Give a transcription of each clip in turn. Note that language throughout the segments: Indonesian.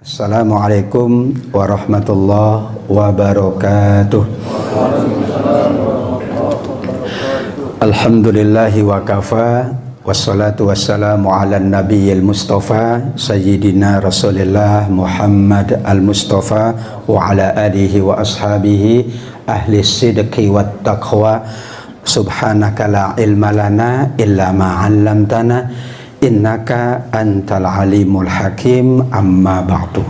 Assalamualaikum warahmatullahi wabarakatuh. Alhamdulillahi wa kafa, wassalatu wassalamu ala nabiyil mustafa sayyidina rasulillah Muhammad al-Mustafa wa ala alihi wa ashabihi ahli sidqi wat taqwa. Subhanaka la ilma lana illa ma 'allamtana innaka antal alimul hakim, amma ba'du.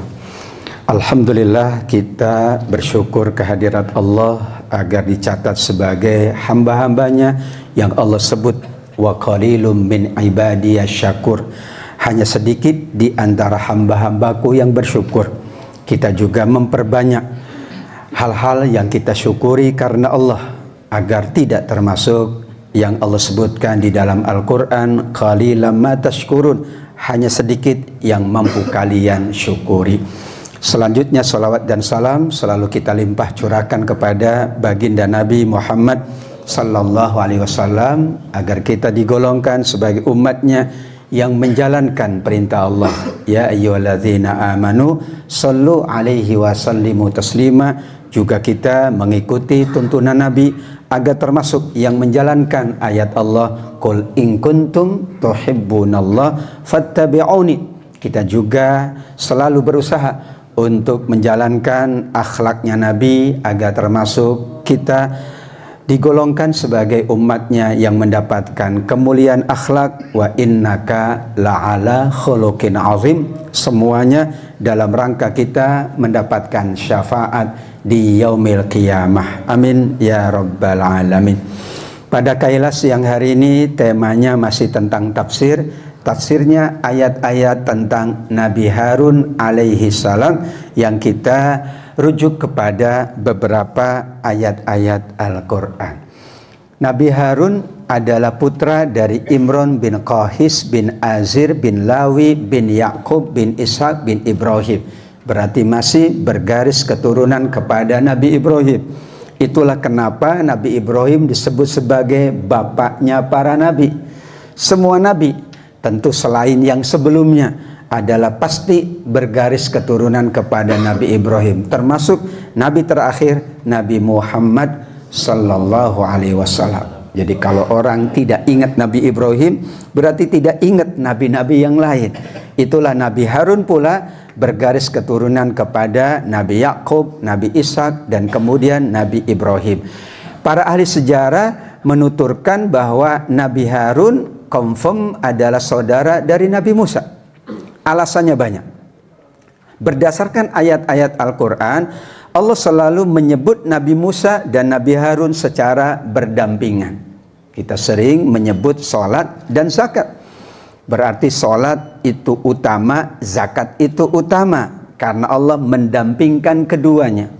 Alhamdulillah, kita bersyukur kehadirat Allah agar dicatat sebagai hamba-hambanya yang Allah sebut wa qalilum min ibadiyas syakur. Hanya sedikit di antara hamba-hambaku yang bersyukur. Kita juga memperbanyak hal-hal yang kita syukuri karena Allah, agar tidak termasuk yang Allah sebutkan di dalam Al-Quran, qalilan ma tashkurun, hanya sedikit yang mampu kalian syukuri. Selanjutnya salawat dan salam selalu kita limpah curahkan kepada baginda Nabi Muhammad sallallahu alaihi wasallam, agar kita digolongkan sebagai umatnya yang menjalankan perintah Allah. Ya ayyuhalladzina amanu sallu alaihi wa sallimu taslima. Juga kita mengikuti tuntunan Nabi agar termasuk yang menjalankan ayat Allah, qul in kuntum tuhibbunallah fattabi'uni. Kita juga selalu berusaha untuk menjalankan akhlaknya Nabi agar termasuk kita digolongkan sebagai umatnya yang mendapatkan kemuliaan akhlak. Wa innaka la'ala khuluqin azim. Semuanya dalam rangka kita mendapatkan syafaat di yaumil qiyamah. Amin ya rabbal alamin. Pada Kailas yang hari ini temanya masih tentang tafsir. Tafsirnya ayat-ayat tentang Nabi Harun alaihi salam, yang kita rujuk kepada beberapa ayat-ayat Al-Quran. Nabi Harun adalah putra dari Imran bin Qahis bin Azir bin Lawi bin Yaqub bin Ishaq bin Ibrahim. Berarti masih bergaris keturunan kepada Nabi Ibrahim. Itulah kenapa Nabi Ibrahim disebut sebagai bapaknya para nabi. Semua nabi, tentu selain yang sebelumnya, adalah pasti bergaris keturunan kepada Nabi Ibrahim, termasuk Nabi terakhir Nabi Muhammad sallallahu alaihi wasallam. Jadi kalau orang tidak ingat Nabi Ibrahim, berarti tidak ingat nabi-nabi yang lain. Itulah Nabi Harun pula bergaris keturunan kepada Nabi Yaqub, Nabi Ishak, dan kemudian Nabi Ibrahim. Para ahli sejarah menuturkan bahwa Nabi Harun confirm adalah saudara dari Nabi Musa. Alasannya banyak. Berdasarkan ayat-ayat Al-Quran, Allah selalu menyebut Nabi Musa dan Nabi Harun secara berdampingan. Kita sering menyebut sholat dan zakat. Berarti sholat itu utama, zakat itu utama, karena Allah mendampingkan keduanya.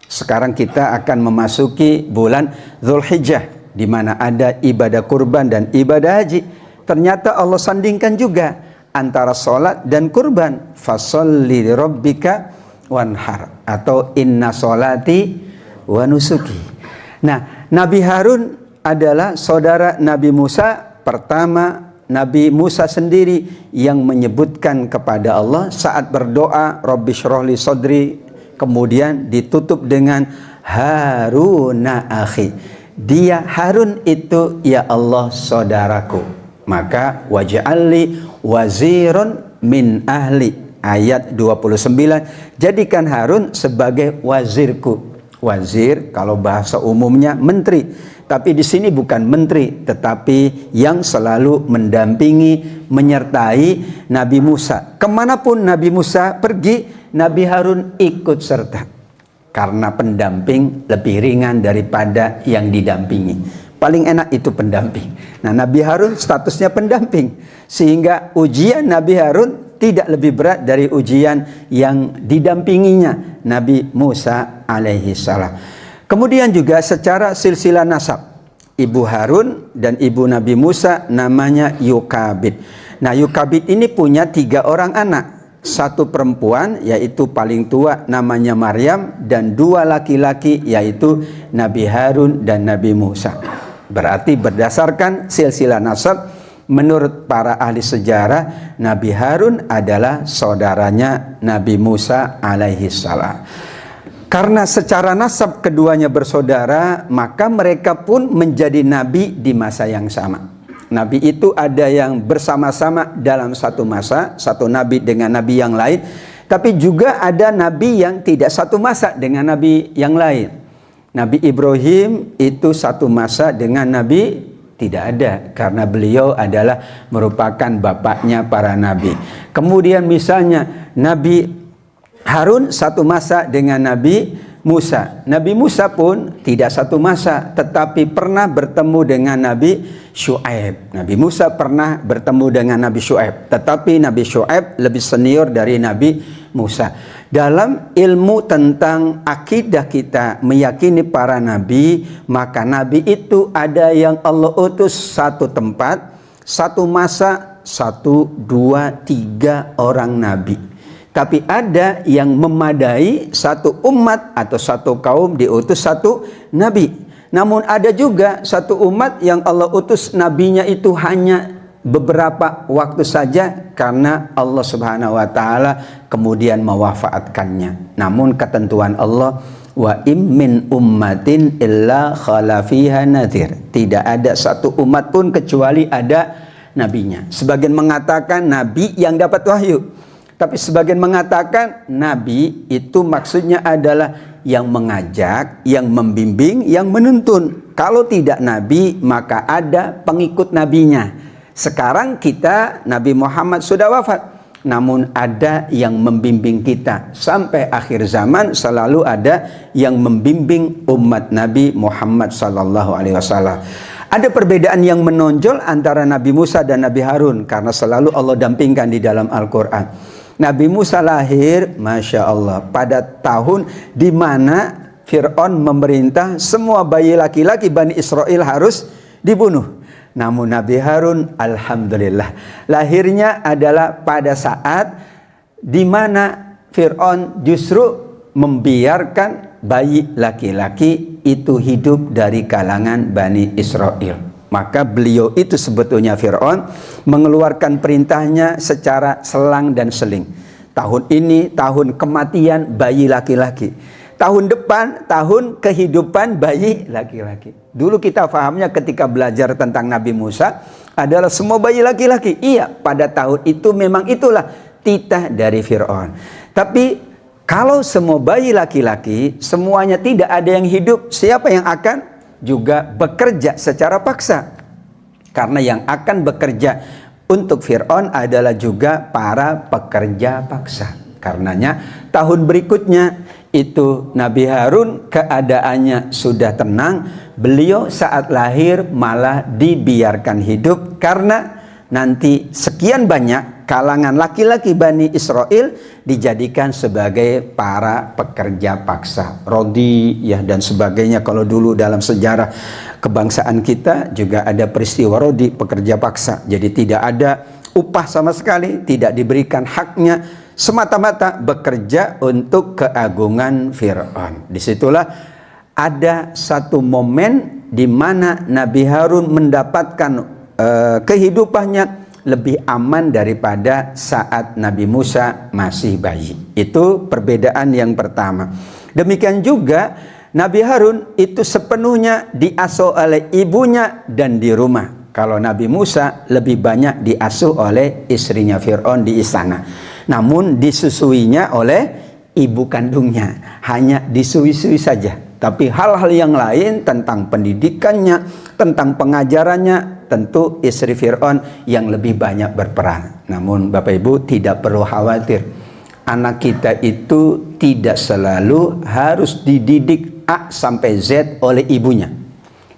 Sekarang kita akan memasuki bulan Dzulhijjah, di mana ada ibadah kurban dan ibadah haji. Ternyata Allah sandingkan juga antara sholat dan kurban. Fasholli lirabbika wanhar, atau inna sholati wa nusuki. Nah, Nabi Harun adalah saudara Nabi Musa. Pertama, Nabi Musa sendiri yang menyebutkan kepada Allah saat berdoa, Rabbi syrahli sodri, kemudian ditutup dengan Haruna akhi. Dia Harun itu, ya Allah, saudaraku. Maka waj'alli wazirun min ahli. Ayat 29, jadikan Harun sebagai wazirku. Wazir kalau bahasa umumnya menteri, tapi di sini bukan menteri, tetapi yang selalu mendampingi, menyertai Nabi Musa. Kemanapun Nabi Musa pergi, Nabi Harun ikut serta. Karena pendamping lebih ringan daripada yang didampingi. Paling enak itu pendamping. Nah, Nabi Harun statusnya pendamping, sehingga ujian Nabi Harun tidak lebih berat dari ujian yang didampinginya Nabi Musa alaihi salam. Kemudian juga secara silsilah nasab, ibu Harun dan ibu Nabi Musa namanya Yukabid. Nah, Yukabid ini punya 3 orang anak. Satu perempuan, yaitu paling tua, namanya Maryam, dan 2 laki-laki, yaitu Nabi Harun dan Nabi Musa. Berarti berdasarkan silsilah nasab, Menurut para ahli sejarah, Nabi Harun adalah saudaranya Nabi Musa alaihi salam. Karena secara nasab keduanya bersaudara, maka mereka pun menjadi nabi di masa yang sama. Nabi itu ada yang bersama-sama dalam satu masa, satu nabi dengan nabi yang lain, tapi juga ada nabi yang tidak satu masa dengan nabi yang lain. Nabi Ibrahim itu satu masa dengan nabi tidak ada, karena beliau adalah merupakan bapaknya para nabi. Kemudian misalnya Nabi Harun satu masa dengan Nabi Musa. Nabi Musa pun tidak satu masa, tetapi pernah bertemu dengan Nabi Syuaib. Nabi Musa pernah bertemu dengan Nabi Syuaib, tetapi Nabi Syuaib lebih senior dari Nabi Musa. Dalam ilmu tentang akidah kita meyakini para nabi, maka nabi itu ada yang Allah utus satu tempat, satu masa, 1, 2, 3 orang nabi. Tapi ada yang memadai satu umat atau satu kaum diutus satu nabi. Namun ada juga satu umat yang Allah utus nabinya itu hanya beberapa waktu saja, karena Allah Subhanahu wa taala kemudian mewafatkannya. Namun ketentuan Allah, wa im min ummatin illa khala fiha nadhir. Tidak ada satu umat pun kecuali ada nabinya. Sebagian mengatakan nabi yang dapat wahyu, tapi sebagian mengatakan nabi itu maksudnya adalah yang mengajak, yang membimbing, yang menuntun. Kalau tidak nabi, maka ada pengikut nabinya. Sekarang kita, Nabi Muhammad sudah wafat, namun ada yang membimbing kita. Sampai akhir zaman selalu ada yang membimbing umat Nabi Muhammad sallallahu alaihi wasallam. Ada perbedaan yang menonjol antara Nabi Musa dan Nabi Harun, karena selalu Allah dampingkan di dalam Al-Quran. Nabi Musa lahir, Masya Allah, pada tahun di mana Fir'aun memerintah semua bayi laki-laki Bani Israel harus dibunuh. Namun Nabi Harun, alhamdulillah, lahirnya adalah pada saat di mana Fir'aun justru membiarkan bayi laki-laki itu hidup dari kalangan Bani Israel. Maka beliau itu sebetulnya Fir'aun mengeluarkan perintahnya secara selang dan seling. Tahun ini tahun kematian bayi laki-laki, tahun depan tahun kehidupan bayi laki-laki. Dulu kita fahamnya ketika belajar tentang Nabi Musa adalah semua bayi laki-laki. Iya, pada tahun itu memang itulah titah dari Fir'aun. Tapi kalau semua bayi laki-laki semuanya tidak ada yang hidup, siapa yang akan juga bekerja secara paksa? Karena yang akan bekerja untuk Fir'aun adalah juga para pekerja paksa. Karenanya tahun berikutnya itu Nabi Harun keadaannya sudah tenang. Beliau saat lahir malah dibiarkan hidup, karena nanti sekian banyak kalangan laki-laki Bani Israel dijadikan sebagai para pekerja paksa, rodi ya dan sebagainya. Kalau dulu dalam sejarah kebangsaan kita juga ada peristiwa rodi, pekerja paksa. Jadi tidak ada upah sama sekali, tidak diberikan haknya, semata-mata bekerja untuk keagungan Fir'aun. Disitulah ada satu momen di mana Nabi Harun mendapatkan kehidupannya lebih aman daripada saat Nabi Musa masih bayi. Itu perbedaan yang pertama. Demikian juga Nabi Harun itu sepenuhnya diasuh oleh ibunya dan di rumah. Kalau Nabi Musa lebih banyak diasuh oleh istrinya Fir'aun di istana. Namun disusuinya oleh ibu kandungnya, hanya disui-sui saja. Tapi hal-hal yang lain tentang pendidikannya, tentang pengajarannya, tentu istri Fir'aun yang lebih banyak berperan. Namun Bapak Ibu tidak perlu khawatir. Anak kita itu tidak selalu harus dididik A sampai Z oleh ibunya.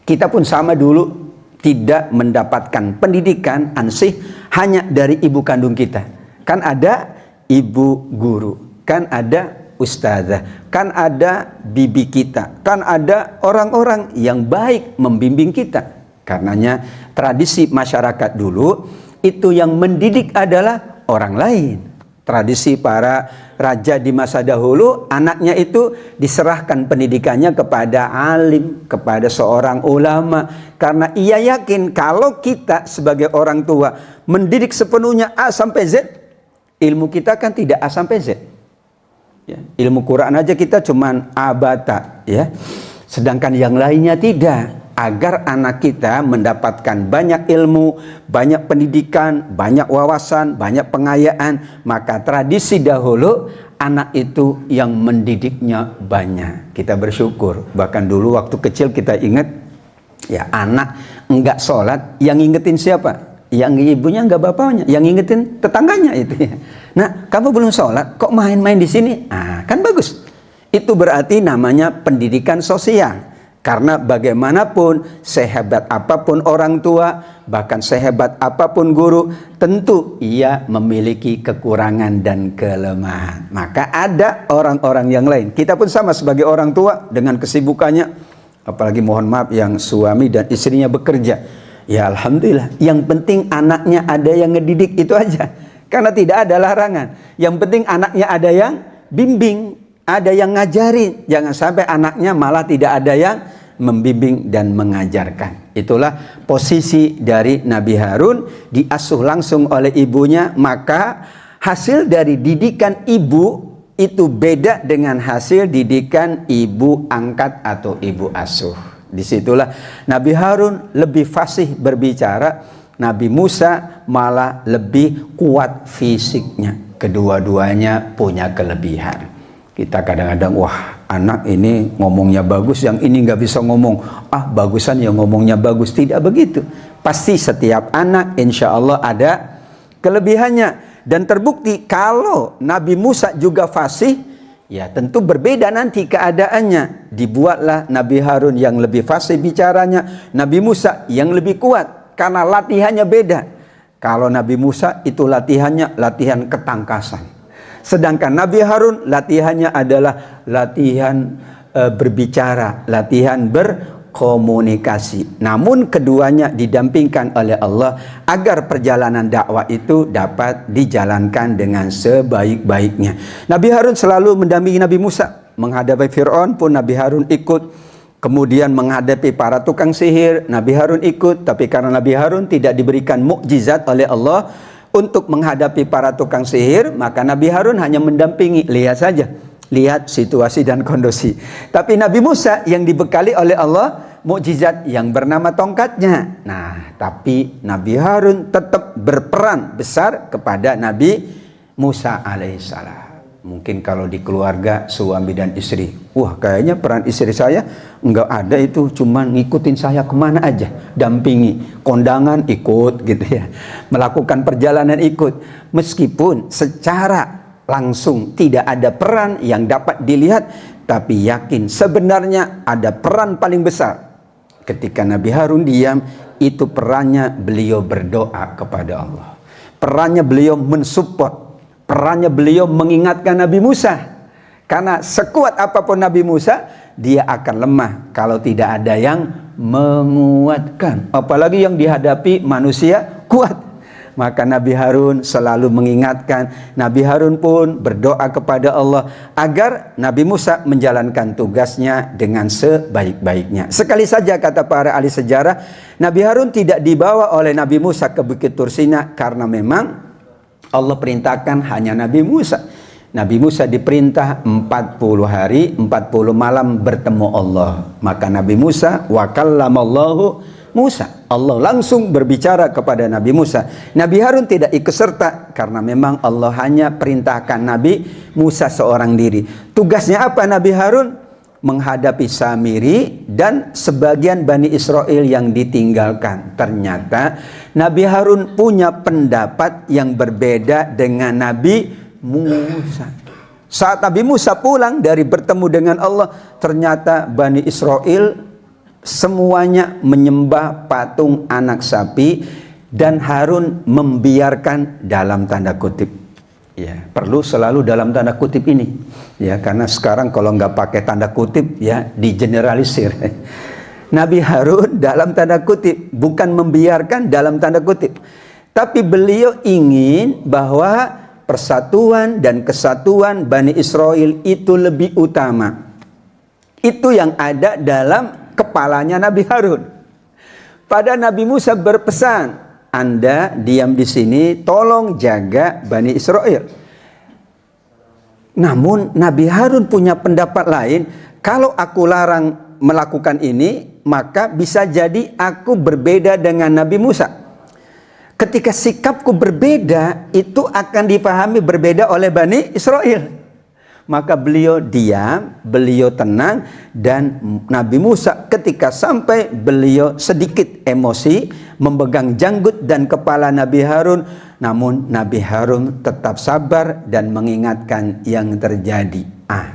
Kita pun sama dulu, tidak mendapatkan pendidikan ansih hanya dari ibu kandung kita. Kan ada ibu guru, kan ada ustazah, kan ada bibi kita, kan ada orang-orang yang baik membimbing kita. Karenanya tradisi masyarakat dulu itu yang mendidik adalah orang lain. tradisi para raja di masa dahulu, anaknya itu diserahkan pendidikannya kepada alim, kepada seorang ulama, karena ia yakin kalau kita sebagai orang tua mendidik sepenuhnya A sampai Z, ilmu kita kan tidak A sampai Z. Ya, ilmu Quran aja kita cuman A bata, ya. Sedangkan yang lainnya tidak. Agar anak kita mendapatkan banyak ilmu, banyak pendidikan, banyak wawasan, banyak pengayaan, maka tradisi dahulu anak itu yang mendidiknya banyak. Kita bersyukur. Bahkan dulu waktu kecil kita ingat, ya anak enggak sholat, yang ngingetin siapa? Yang ibunya enggak bapaknya, yang ngingetin tetangganya itu. Ya. Nah, kamu belum sholat, kok main-main di sini? Ah, kan bagus. Itu berarti namanya pendidikan sosial. Karena bagaimanapun, sehebat apapun orang tua, bahkan sehebat apapun guru, tentu ia memiliki kekurangan dan kelemahan. Maka ada orang-orang yang lain. Kita pun sama sebagai orang tua dengan kesibukannya, apalagi mohon maaf yang suami dan istrinya bekerja. Ya alhamdulillah, yang penting anaknya ada yang ngedidik, itu aja. Karena tidak ada larangan. Yang penting anaknya ada yang bimbing, ada yang ngajarin. Jangan sampai anaknya malah tidak ada yang membimbing dan mengajarkan. Itulah posisi dari Nabi Harun, diasuh langsung oleh ibunya, maka hasil dari didikan ibu itu beda dengan hasil didikan ibu angkat atau ibu asuh. Disitulah Nabi Harun lebih fasih berbicara, Nabi Musa malah lebih kuat fisiknya. Kedua-duanya punya kelebihan. Kita kadang-kadang, wah anak ini ngomongnya bagus, yang ini nggak bisa ngomong. Ah bagusan yang ngomongnya bagus. Tidak begitu. Pasti setiap anak insya Allah ada kelebihannya. Dan terbukti kalau Nabi Musa juga fasih, ya tentu berbeda nanti keadaannya. Dibuatlah Nabi Harun yang lebih fasih bicaranya, Nabi Musa yang lebih kuat. Karena latihannya beda. Kalau Nabi Musa itu latihannya latihan ketangkasan. Sedangkan Nabi Harun latihannya adalah latihan berbicara, latihan berkomunikasi. Namun keduanya didampingkan oleh Allah agar perjalanan dakwah itu dapat dijalankan dengan sebaik-baiknya. Nabi Harun selalu mendampingi Nabi Musa. Menghadapi Fir'aun pun Nabi Harun ikut. Kemudian menghadapi para tukang sihir, Nabi Harun ikut. Tapi karena Nabi Harun tidak diberikan mukjizat oleh Allah untuk menghadapi para tukang sihir, maka Nabi Harun hanya mendampingi. Lihat saja, lihat situasi dan kondisi. Tapi Nabi Musa yang dibekali oleh Allah mukjizat yang bernama tongkatnya. Nah, tapi Nabi Harun tetap berperan besar kepada Nabi Musa alaihissalam. Mungkin kalau di keluarga suami dan istri, wah kayaknya peran istri saya enggak ada, itu cuman ngikutin saya kemana aja, dampingi, kondangan ikut gitu ya, melakukan perjalanan ikut, meskipun secara langsung tidak ada peran yang dapat dilihat, tapi yakin sebenarnya ada peran paling besar. Ketika Nabi Harun diam, itu perannya beliau berdoa kepada Allah, perannya beliau mensupport, perannya beliau mengingatkan Nabi Musa. Karena sekuat apapun Nabi Musa, dia akan lemah kalau tidak ada yang menguatkan. Apalagi yang dihadapi manusia kuat. Maka Nabi Harun selalu mengingatkan. Nabi Harun pun berdoa kepada Allah agar Nabi Musa menjalankan tugasnya dengan sebaik-baiknya. Sekali saja kata para ahli sejarah, Nabi Harun tidak dibawa oleh Nabi Musa ke Bukit Tursina karena memang Allah perintahkan hanya Nabi Musa. Nabi Musa diperintah 40 hari 40 malam bertemu Allah. Maka Nabi Musa wa kallamallahu Musa. Allah langsung berbicara kepada Nabi Musa. Nabi Harun tidak ikut serta karena memang Allah hanya perintahkan Nabi Musa seorang diri. Tugasnya apa Nabi Harun? Menghadapi Samiri dan sebagian Bani Israel yang ditinggalkan. Ternyata Nabi Harun punya pendapat yang berbeda dengan Nabi Musa. Saat Nabi Musa pulang dari bertemu dengan Allah, ternyata Bani Israel semuanya menyembah patung anak sapi dan Harun membiarkan dalam tanda kutip. Ya, perlu selalu dalam tanda kutip ini. Ya, karena sekarang kalau nggak pakai tanda kutip ya digeneralisir. Nabi Harun dalam tanda kutip, bukan membiarkan dalam tanda kutip. Tapi beliau ingin bahwa persatuan dan kesatuan Bani Israel itu lebih utama. Itu yang ada dalam kepalanya Nabi Harun. Pada Nabi Musa berpesan, Anda diam di sini, tolong jaga Bani Israel. Namun Nabi Harun punya pendapat lain, kalau aku larang melakukan ini, maka bisa jadi aku berbeda dengan Nabi Musa. Ketika sikapku berbeda, itu akan dipahami berbeda oleh Bani Israel. Maka beliau diam, beliau tenang, dan Nabi Musa ketika sampai beliau sedikit emosi, memegang janggut dan kepala Nabi Harun. Namun Nabi Harun tetap sabar dan mengingatkan yang terjadi.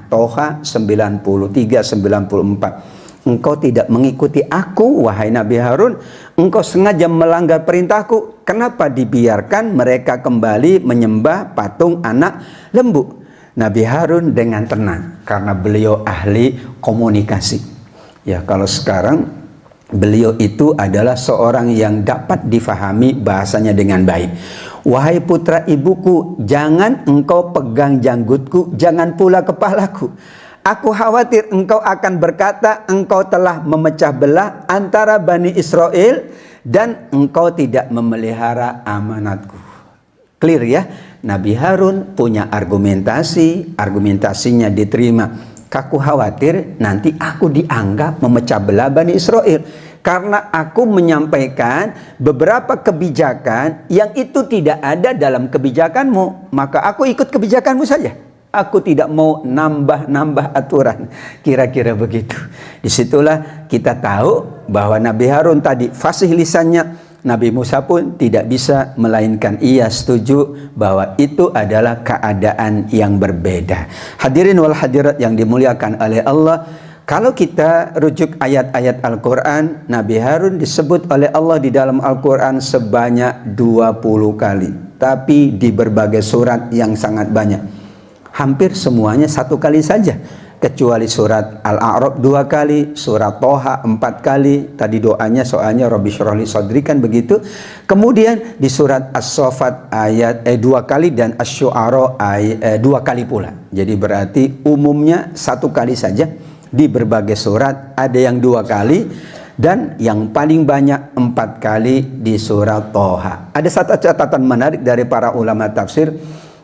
Toha 93-94. Engkau tidak mengikuti aku, wahai Nabi Harun. Engkau sengaja melanggar perintahku. Kenapa dibiarkan mereka kembali menyembah patung anak lembu? Nabi Harun dengan tenang, karena beliau ahli komunikasi. Ya, kalau sekarang beliau itu adalah seorang yang dapat difahami bahasanya dengan baik. Wahai putra ibuku, jangan engkau pegang janggutku, jangan pula kepalaku. Aku khawatir engkau akan berkata, engkau telah memecah belah antara Bani Israel dan engkau tidak memelihara amanatku. Clear ya? Nabi Harun punya argumentasinya diterima. Aku khawatir nanti aku dianggap memecah belah Bani Israel, karena aku menyampaikan beberapa kebijakan yang itu tidak ada dalam kebijakanmu, maka aku ikut kebijakanmu saja. Aku tidak mau nambah-nambah aturan. Kira-kira begitu. Disitulah kita tahu bahwa Nabi Harun tadi fasih lisannya. Nabi Musa pun tidak bisa melainkan ia setuju bahwa itu adalah keadaan yang berbeda. Hadirin wal hadirat yang dimuliakan oleh Allah, kalau kita rujuk ayat-ayat Al-Quran, Nabi Harun disebut oleh Allah di dalam Al-Quran sebanyak 20 kali. Tapi di berbagai surat yang sangat banyak. Hampir semuanya 1 kali saja. Kecuali surat Al-A'raf 2 kali, surat Toha 4 kali. Tadi doanya soalnya Rabbi syrahli sadri kan begitu. Kemudian di surat As-Saffat ayat 2 kali dan Asy-Syu'ara 2 kali pula. Jadi berarti umumnya 1 kali saja. Di berbagai surat ada yang 2 kali dan yang paling banyak 4 kali di surat Toha. Ada satu catatan menarik dari para ulama tafsir.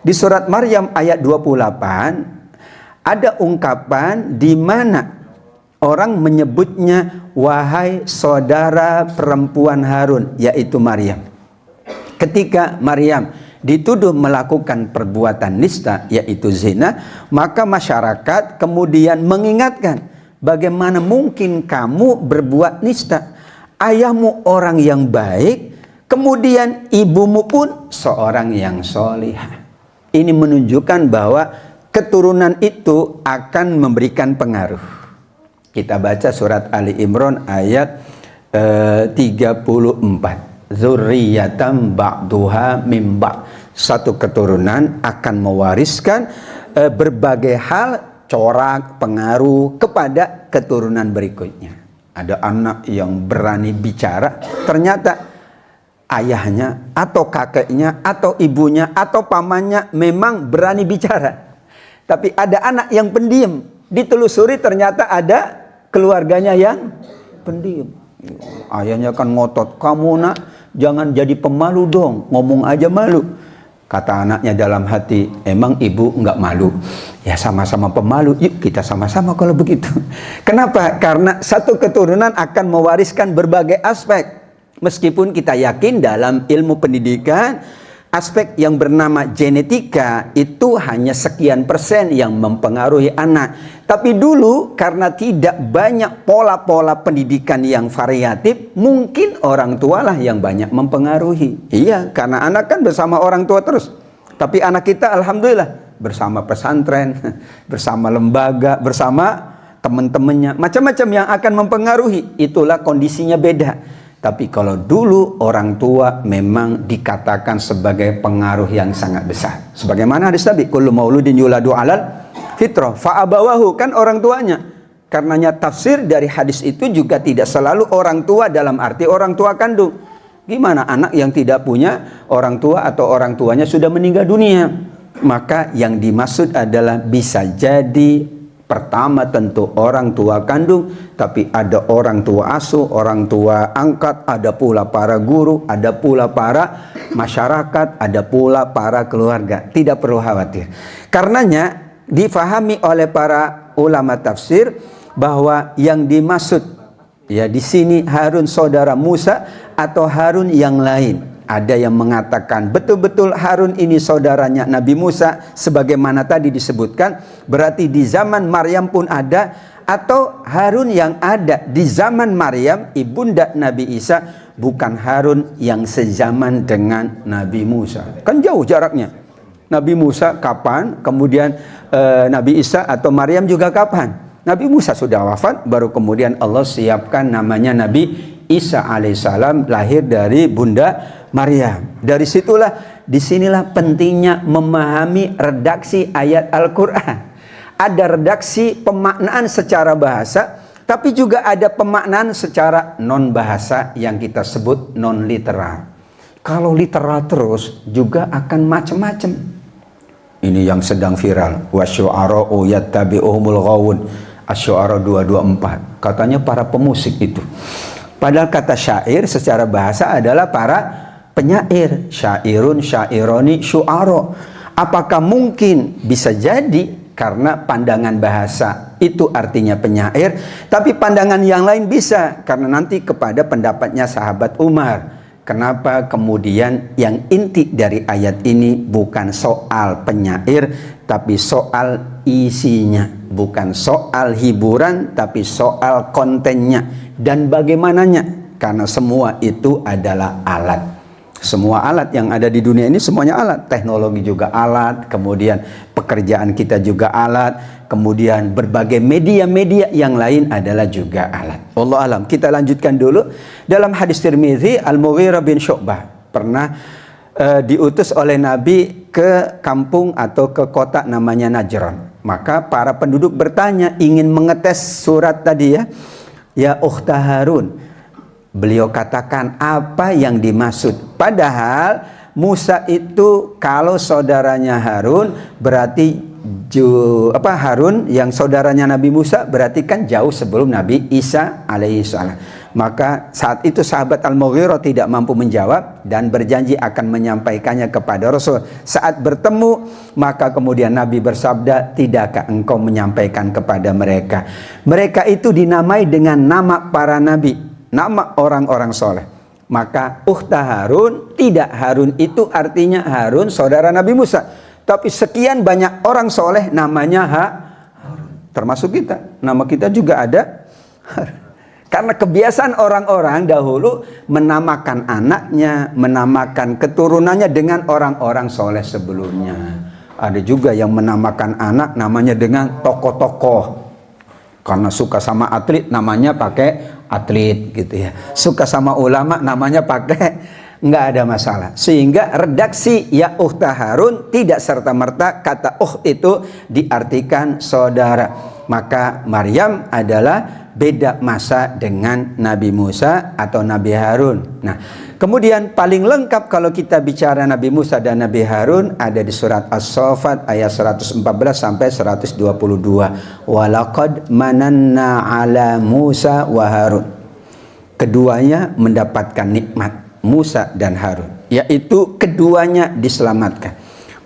Di surat Maryam ayat 28 ada ungkapan di mana orang menyebutnya wahai saudara perempuan Harun, yaitu Maryam. Ketika Maryam dituduh melakukan perbuatan nista, yaitu zina, maka masyarakat kemudian mengingatkan, bagaimana mungkin kamu berbuat nista? Ayahmu orang yang baik, kemudian ibumu pun seorang yang solihah. Ini menunjukkan bahwa keturunan itu akan memberikan pengaruh. Kita baca surat Ali Imran ayat 34. Zurriyatam ba'duha mim ba'. Satu keturunan akan mewariskan berbagai hal, corak, pengaruh kepada keturunan berikutnya. Ada anak yang berani bicara, ternyata ayahnya atau kakeknya atau ibunya atau pamannya memang berani bicara. Tapi ada anak yang pendiam, ditelusuri ternyata ada keluarganya yang pendiam. Ayahnya kan ngotot, kamu nak jangan jadi pemalu dong, ngomong aja malu. Kata anaknya dalam hati, emang ibu nggak malu? Ya sama-sama pemalu, yuk kita sama-sama kalau begitu. Kenapa? Karena satu keturunan akan mewariskan berbagai aspek. Meskipun kita yakin dalam ilmu pendidikan, aspek yang bernama genetika itu hanya sekian persen yang mempengaruhi anak. Tapi dulu karena tidak banyak pola-pola pendidikan yang variatif, mungkin orang tua lah yang banyak mempengaruhi. Iya, karena anak kan bersama orang tua terus. Tapi anak kita alhamdulillah bersama pesantren, bersama lembaga, bersama teman-temannya. Macam-macam yang akan mempengaruhi. Itulah kondisinya beda. Tapi kalau dulu orang tua memang dikatakan sebagai pengaruh yang sangat besar. Sebagaimana hadis Nabi, kullu mauludin yuladu alal fitrah fa'abawahu, kan orang tuanya. Karenanya tafsir dari hadis itu juga tidak selalu orang tua dalam arti orang tua kandung. Gimana anak yang tidak punya orang tua atau orang tuanya sudah meninggal dunia? maka yang dimaksud adalah bisa jadi pertama tentu orang tua kandung, tapi ada orang tua asuh, orang tua angkat, ada pula para guru, ada pula para masyarakat, ada pula para keluarga. Tidak perlu khawatir. Karenanya difahami oleh para ulama tafsir bahwa yang dimaksud ya di sini Harun saudara Musa atau Harun yang lain. Ada yang mengatakan betul-betul Harun ini saudaranya Nabi Musa sebagaimana tadi disebutkan, berarti di zaman Maryam pun ada, atau Harun yang ada di zaman Maryam ibunda Nabi Isa bukan Harun yang sezaman dengan Nabi Musa. Kan jauh jaraknya. Nabi Musa kapan, kemudian Nabi Isa atau Maryam juga kapan? Nabi Musa sudah wafat, baru kemudian Allah siapkan namanya Nabi Isa alaihissalam lahir dari bunda Maryam. Dari situlah, disinilah pentingnya memahami redaksi ayat Al-Quran. Ada redaksi pemaknaan secara bahasa, tapi juga ada pemaknaan secara non bahasa yang kita sebut non literal. Kalau literal terus juga akan macam-macam. Ini yang sedang viral. Wasyu'ara'u yattabi'uhumul ghawun. Asy-Syu'ara 224. Katanya para pemusik itu. Padahal kata syair secara bahasa adalah para penyair. Syairun, syaironi, syu'ara. Apakah mungkin bisa jadi karena pandangan bahasa itu artinya penyair, tapi pandangan yang lain bisa karena nanti kepada pendapatnya sahabat Umar. Kenapa kemudian yang inti dari ayat ini bukan soal penyair, tapi soal isinya, bukan soal hiburan, tapi soal kontennya dan bagaimananya. Karena semua itu adalah alat. Semua alat yang ada di dunia ini semuanya alat. Teknologi juga alat, kemudian pekerjaan kita juga alat, kemudian berbagai media-media yang lain adalah juga alat. Wallahu alam. Kita lanjutkan dulu. Dalam hadis Tirmizi, Al-Mughirah bin Syu'bah pernah diutus oleh Nabi ke kampung atau ke kota namanya Najran. Maka para penduduk bertanya, ingin mengetes surat tadi ya. Ya ukhta Harun. Beliau katakan apa yang dimaksud. Padahal Musa itu kalau saudaranya Harun berarti Harun yang saudaranya Nabi Musa berarti kan jauh sebelum Nabi Isa alaihissalam. Maka saat itu sahabat Al-Mughirah tidak mampu menjawab dan berjanji akan menyampaikannya kepada Rasul. Saat bertemu maka kemudian Nabi bersabda, tidakkah engkau menyampaikan kepada mereka? Mereka itu dinamai dengan nama para nabi, nama orang-orang soleh. Maka ukhta Harun, tidak, Harun itu artinya Harun saudara Nabi Musa. Tapi sekian banyak orang soleh namanya Harun. Termasuk kita, nama kita juga ada Harun. Karena kebiasaan orang-orang dahulu menamakan anaknya, menamakan keturunannya dengan orang-orang soleh sebelumnya. Ada juga yang menamakan anak namanya dengan tokoh-tokoh. Karena suka sama atlet namanya pakai atlet gitu ya. Suka sama ulama namanya pakai, nggak ada masalah. Sehingga redaksi ya ukhta Harun tidak serta-merta kata itu diartikan saudara. Maka Maryam adalah beda masa dengan Nabi Musa atau Nabi Harun. Nah, kemudian paling lengkap kalau kita bicara Nabi Musa dan Nabi Harun ada di surat As-Saffat ayat 114 sampai 122. Walaqad mananna ala Musa wa Harun. Keduanya mendapatkan nikmat, Musa dan Harun, yaitu keduanya diselamatkan.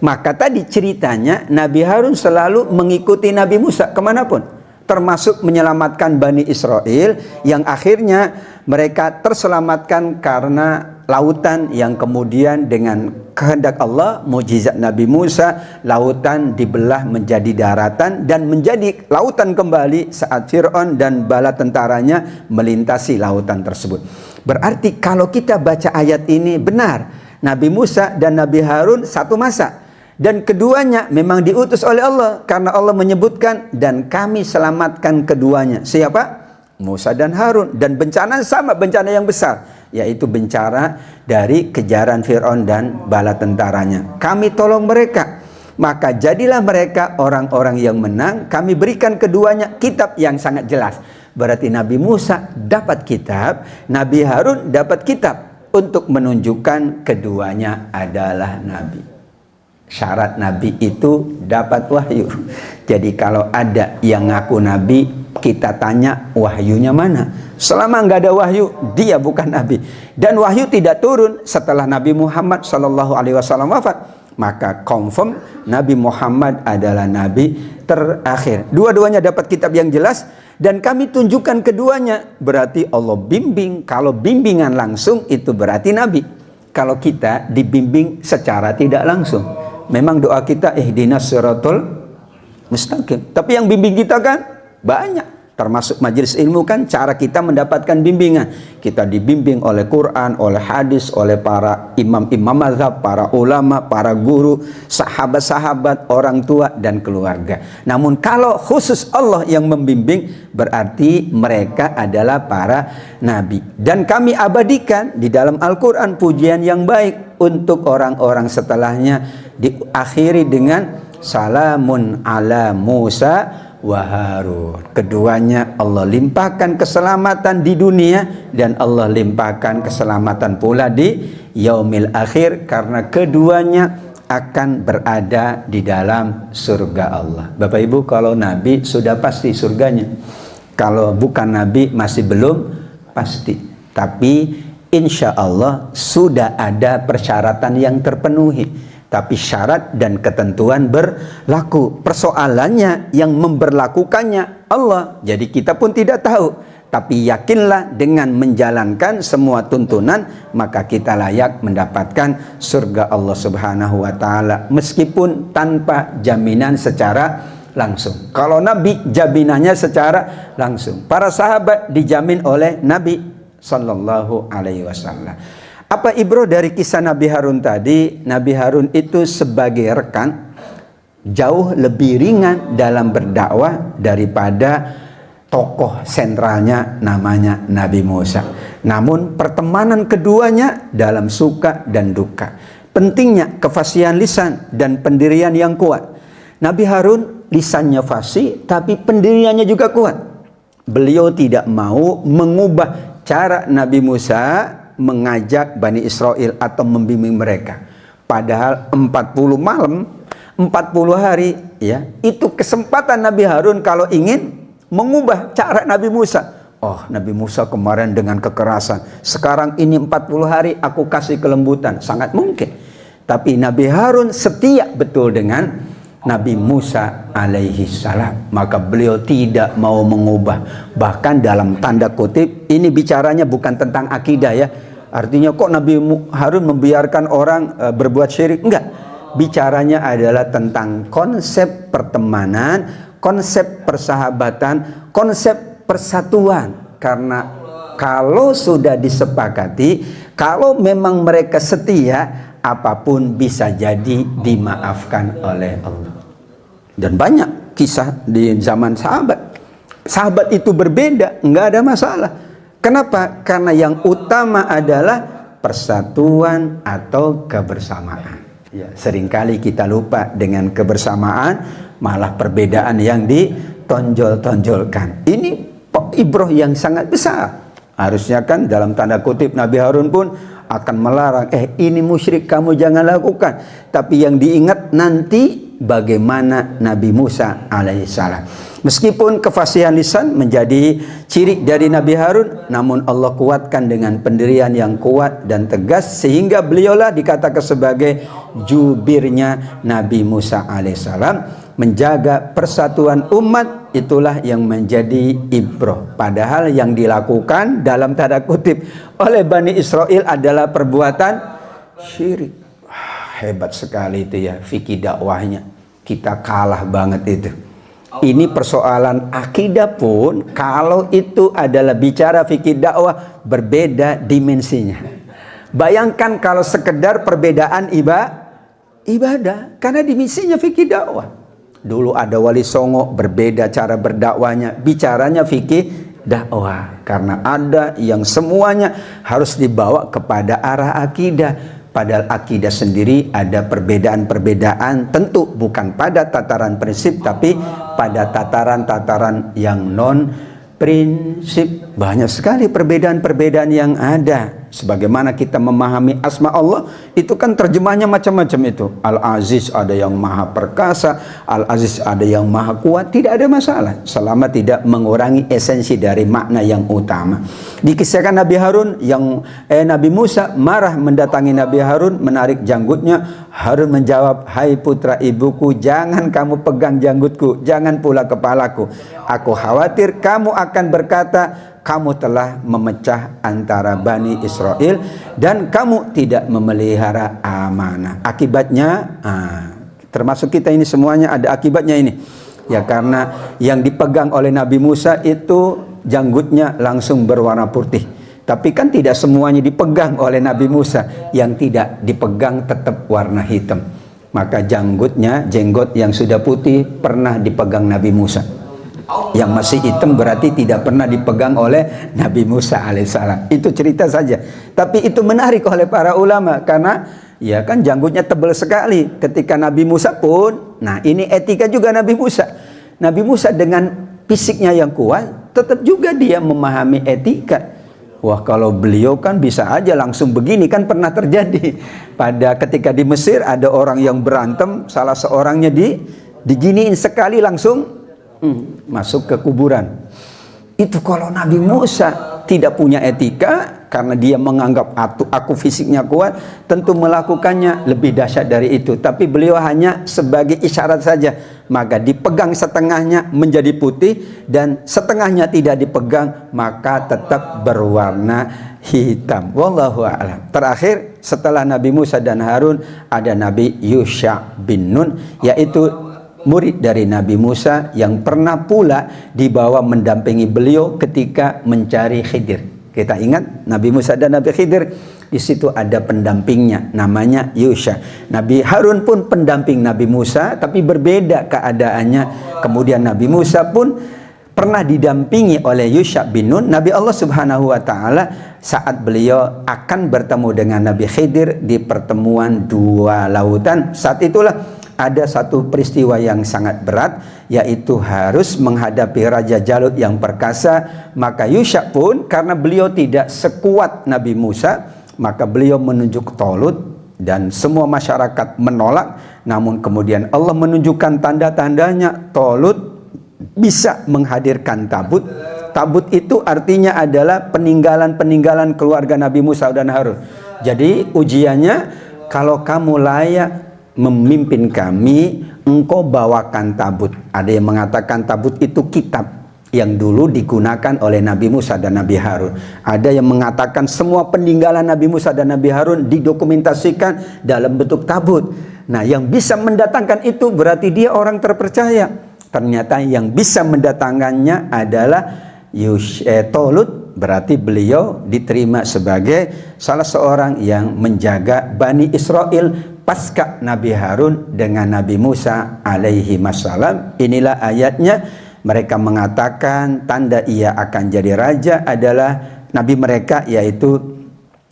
Maka tadi ceritanya Nabi Harun selalu mengikuti Nabi Musa kemanapun, termasuk menyelamatkan Bani Israel yang akhirnya mereka terselamatkan karena lautan yang kemudian dengan kehendak Allah, mukjizat Nabi Musa, lautan dibelah menjadi daratan dan menjadi lautan kembali saat Fir'aun dan bala tentaranya melintasi lautan tersebut. Berarti kalau kita baca ayat ini benar, Nabi Musa dan Nabi Harun satu masa. Dan keduanya memang diutus oleh Allah karena Allah menyebutkan dan kami selamatkan keduanya. Siapa? Musa dan Harun. Dan bencana sama, bencana yang besar, yaitu bencana dari kejaran Fir'aun dan bala tentaranya. Kami tolong mereka. Maka jadilah mereka orang-orang yang menang. Kami berikan keduanya kitab yang sangat jelas. Berarti Nabi Musa dapat kitab, Nabi Harun dapat kitab untuk menunjukkan keduanya adalah nabi. Syarat nabi itu dapat wahyu. Jadi kalau ada yang ngaku nabi, kita tanya wahyunya mana. Selama nggak ada wahyu, dia bukan nabi. Dan wahyu tidak turun setelah Nabi Muhammad SAW wafat. Maka confirm Nabi Muhammad adalah nabi terakhir. Dua-duanya dapat kitab yang jelas, dan kami tunjukkan keduanya. Berarti Allah bimbing. Kalau bimbingan langsung itu berarti nabi. Kalau kita dibimbing secara tidak langsung, memang doa kita ihdinas siratal mustaqim. Tapi yang bimbing kita kan banyak. Termasuk majelis ilmu kan cara kita mendapatkan bimbingan. Kita dibimbing oleh Quran, oleh hadis, oleh para imam-imam mazhab, para ulama, para guru, sahabat-sahabat, orang tua, dan keluarga. Namun kalau khusus Allah yang membimbing, berarti mereka adalah para nabi. Dan kami abadikan di dalam Al-Quran pujian yang baik untuk orang-orang setelahnya, diakhiri dengan salamun ala Musa wa Harun. Keduanya Allah limpahkan keselamatan di dunia, dan Allah limpahkan keselamatan pula di yaumil akhir, karena keduanya akan berada di dalam surga Allah. Bapak Ibu, kalau nabi sudah pasti surganya. Kalau bukan nabi masih belum pasti. Tapi insya Allah sudah ada persyaratan yang terpenuhi. Tapi syarat dan ketentuan berlaku. Persoalannya yang memberlakukannya Allah. Jadi kita pun tidak tahu. Tapi yakinlah dengan menjalankan semua tuntunan, maka kita layak mendapatkan surga Allah Subhanahu wa Ta'ala, meskipun tanpa jaminan secara langsung. Kalau Nabi jaminannya secara langsung. Para sahabat dijamin oleh Nabi Sallallahu Alaihi Wasallam. Apa ibrah dari kisah Nabi Harun tadi? Nabi Harun itu sebagai rekan jauh lebih ringan dalam berdakwah daripada tokoh sentralnya namanya Nabi Musa. Namun pertemanan keduanya dalam suka dan duka. Pentingnya kefasihan lisan dan pendirian yang kuat. Nabi Harun lisannya fasih tapi pendiriannya juga kuat. Beliau tidak mau mengubah cara Nabi Musa mengajak Bani Israel atau membimbing mereka. Padahal 40 malam, 40 hari, ya, itu kesempatan Nabi Harun kalau ingin mengubah cara Nabi Musa. Oh, Nabi Musa kemarin dengan kekerasan, sekarang ini 40 hari aku kasih kelembutan. Sangat mungkin. Tapi Nabi Harun setia betul dengan Nabi Musa alaihi salam, maka beliau tidak mau mengubah. Bahkan dalam tanda kutip, ini bicaranya bukan tentang akidah ya. Artinya kok Nabi Harun membiarkan orang berbuat syirik? Enggak. Bicaranya adalah tentang konsep pertemanan, konsep persahabatan, konsep persatuan. Karena kalau sudah disepakati, kalau memang mereka setia, apapun bisa jadi dimaafkan oleh Allah. Dan banyak kisah di zaman sahabat. Sahabat itu berbeda, nggak ada masalah. Kenapa? Karena yang utama adalah persatuan atau kebersamaan. Ya, seringkali kita lupa dengan kebersamaan, malah perbedaan yang ditonjol-tonjolkan. Ini ibrah yang sangat besar. Harusnya kan dalam tanda kutip Nabi Harun pun akan melarang, ini musyrik, kamu jangan lakukan. Tapi yang diingat nanti bagaimana Nabi Musa alaihissalam. Meskipun kefasihan lisan menjadi ciri dari Nabi Harun, namun Allah kuatkan dengan pendirian yang kuat dan tegas, sehingga beliaulah dikatakan sebagai jubirnya Nabi Musa alaihissalam. Menjaga persatuan umat, itulah yang menjadi ibrah. Padahal yang dilakukan dalam tanda kutip oleh Bani Israel adalah perbuatan syirik. Hebat sekali itu ya fikih dakwahnya. Kita kalah banget itu. Ini persoalan akidah pun, kalau itu adalah bicara fikih dakwah, berbeda dimensinya. Bayangkan kalau sekedar perbedaan ibadah, karena dimensinya fikih dakwah. Dulu ada Wali Songo, berbeda cara berdakwahnya, bicaranya fikih dakwah. Karena ada yang semuanya harus dibawa kepada arah akidah. Padahal akidah sendiri ada perbedaan-perbedaan, tentu bukan pada tataran prinsip, tapi pada tataran-tataran yang non prinsip. Banyak sekali perbedaan-perbedaan yang ada. Sebagaimana kita memahami asma Allah, itu kan terjemahnya macam-macam itu. Al-Aziz ada yang maha perkasa, Al-Aziz ada yang maha kuat. Tidak ada masalah selama tidak mengurangi esensi dari makna yang utama. Dikisahkan Nabi Harun yang Nabi Musa marah mendatangi Nabi Harun, menarik janggutnya. Harun menjawab, "Hai putra ibuku, jangan kamu pegang janggutku, jangan pula kepalaku. Aku khawatir kamu akan berkata, kamu telah memecah antara Bani Israel dan kamu tidak memelihara amanah." Akibatnya, termasuk kita ini semuanya ada akibatnya ini. Ya, karena yang dipegang oleh Nabi Musa itu janggutnya langsung berwarna putih. Tapi kan tidak semuanya dipegang oleh Nabi Musa. Yang tidak dipegang tetap warna hitam. Maka jenggot yang sudah putih pernah dipegang Nabi Musa. Yang masih hitam berarti tidak pernah dipegang oleh Nabi Musa alaihissalam. Itu cerita saja. Tapi itu menarik oleh para ulama karena ya kan janggutnya tebal sekali. Ketika Nabi Musa pun, nah ini etika juga Nabi Musa. Nabi Musa dengan fisiknya yang kuat, tetap juga dia memahami etika. Wah, kalau beliau kan bisa aja langsung begini, kan pernah terjadi. Pada ketika di Mesir ada orang yang berantem, salah seorangnya diginiin sekali langsung masuk ke kuburan. Itu kalau Nabi Musa tidak punya etika karena dia menganggap aku fisiknya kuat, tentu melakukannya lebih dahsyat dari itu. Tapi beliau hanya sebagai isyarat saja. Maka dipegang setengahnya menjadi putih dan setengahnya tidak dipegang, maka tetap berwarna hitam. Wallahu a'lam. Terakhir setelah Nabi Musa dan Harun ada Nabi Yusha bin Nun, yaitu murid dari Nabi Musa yang pernah pula dibawa mendampingi beliau ketika mencari Khidir. Kita ingat Nabi Musa dan Nabi Khidir, di situ ada pendampingnya namanya Yusha. Nabi Harun pun pendamping Nabi Musa tapi berbeda keadaannya. Kemudian Nabi Musa pun pernah didampingi oleh Yusha bin Nun. Nabi Allah Subhanahu wa taala saat beliau akan bertemu dengan Nabi Khidir di pertemuan dua lautan. Saat itulah ada satu peristiwa yang sangat berat, yaitu harus menghadapi Raja Jalut yang perkasa. Maka Yusha pun karena beliau tidak sekuat Nabi Musa, maka beliau menunjuk Tolut dan semua masyarakat menolak. Namun kemudian Allah menunjukkan tanda-tandanya, Tolut bisa menghadirkan tabut. Tabut itu artinya adalah peninggalan-peninggalan keluarga Nabi Musa dan Harun. Jadi ujiannya, kalau kamu layak memimpin kami, engkau bawakan tabut. Ada yang mengatakan tabut itu kitab yang dulu digunakan oleh Nabi Musa dan Nabi Harun. Ada yang mengatakan semua peninggalan Nabi Musa dan Nabi Harun didokumentasikan dalam bentuk tabut. Nah, yang bisa mendatangkan itu berarti dia orang terpercaya. Ternyata yang bisa mendatangkannya adalah Tolut. Berarti beliau diterima sebagai salah seorang yang menjaga Bani Israel pasca Nabi Harun dengan Nabi Musa alaihi wassalam. Inilah ayatnya. Mereka mengatakan tanda ia akan jadi raja adalah Nabi mereka, yaitu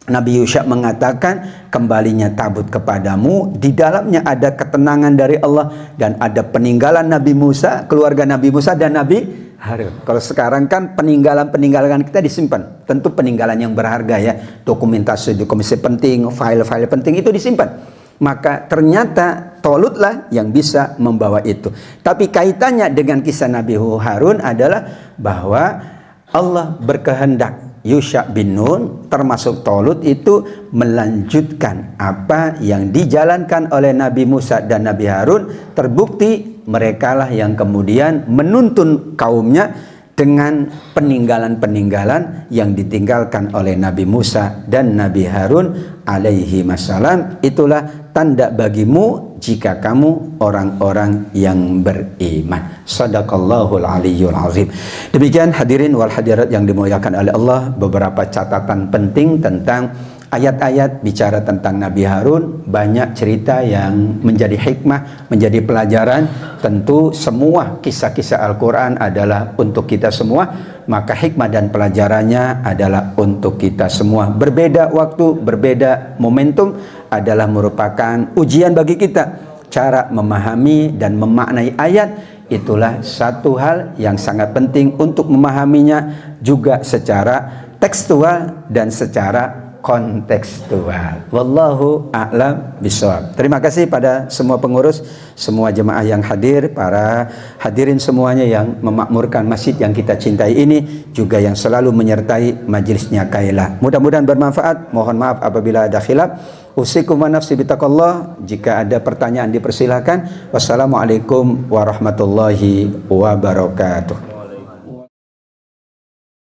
Nabi Yusha mengatakan, kembalinya tabut kepadamu, di dalamnya ada ketenangan dari Allah dan ada peninggalan Nabi Musa, keluarga Nabi Musa dan Nabi Harun. Kalau sekarang kan peninggalan kita disimpan, tentu peninggalan yang berharga ya, dokumentasi penting, file-file penting itu disimpan. Maka ternyata Tolutlah yang bisa membawa itu. Tapi kaitannya dengan kisah Nabi Harun adalah bahwa Allah berkehendak Yusha bin Nun termasuk Tolut itu melanjutkan apa yang dijalankan oleh Nabi Musa dan Nabi Harun. Terbukti merekalah yang kemudian menuntun kaumnya dengan peninggalan-peninggalan yang ditinggalkan oleh Nabi Musa dan Nabi Harun alaihi wassalam. Itulah tanda bagimu jika kamu orang-orang yang beriman. Shadaqallahul aliyyul azim. Demikian hadirin wal hadirat yang dimuliakan oleh Allah, beberapa catatan penting tentang ayat-ayat bicara tentang Nabi Harun. Banyak cerita yang menjadi hikmah, menjadi pelajaran. Tentu semua kisah-kisah Al-Quran adalah untuk kita semua, maka hikmah dan pelajarannya adalah untuk kita semua. Berbeda waktu, berbeda momentum adalah merupakan ujian bagi kita. Cara memahami dan memaknai ayat Itulah satu hal yang sangat penting untuk memahaminya juga secara tekstual dan secara kontekstual. Wallahu a'lam bishawab. Terima kasih pada semua pengurus, semua jemaah yang hadir, para hadirin semuanya yang memakmurkan masjid yang kita cintai ini, juga yang selalu menyertai majelisnya Kailah. Mudah-mudahan bermanfaat. Mohon maaf apabila ada khilaf. Usikum wa nafsi bitaqallah. Jika ada pertanyaan dipersilahkan. Wassalamualaikum warahmatullahi wabarakatuh.